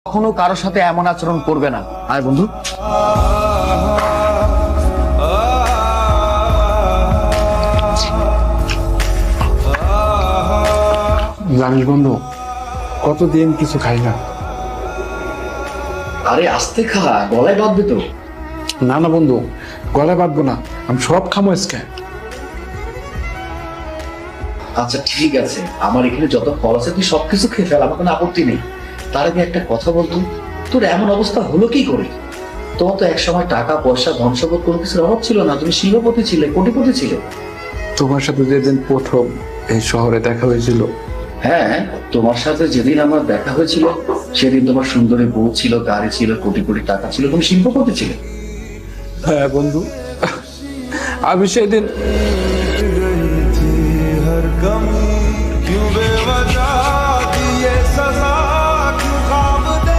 কখনো কারোর সাথে এমন আচরণ করবে না। আয় বন্ধু। জানিস বন্ধু, কতদিন কিছু খাই না। আরে আস্তে খা, গলায় বাঁধবে তো। না না বন্ধু, গলায় বাঁধবো না, আমি সব খামো আজকে। আচ্ছা ঠিক আছে, আমার এখানে যত ফল আছে তুই সবকিছু খেয়ে ফেল, আমার কোনো আপত্তি নেই। তার আগে একটা কথা বলতো, তোর এমন অবস্থা হলো কি করে? তোমার তো একসময় টাকা পয়সা ধন সম্পদ কোনো কিছুর অভাব ছিল না, তুমি শিল্পপতি ছিলে, কোটিপতি ছিলে। তোমার সাথে যেদিন প্রথম এই শহরে দেখা হয়েছিল, হ্যাঁ, তোমার সাথে যেদিন আমার দেখা হয়েছিল সেদিন তোমার সুন্দরী বউ ছিল, গাড়ি ছিল, কোটি কোটি টাকা ছিল, তুমি শিল্পপতি ছিলে। হ্যাঁ বন্ধু, আমি সেদিন हर गम क्यों बेवजह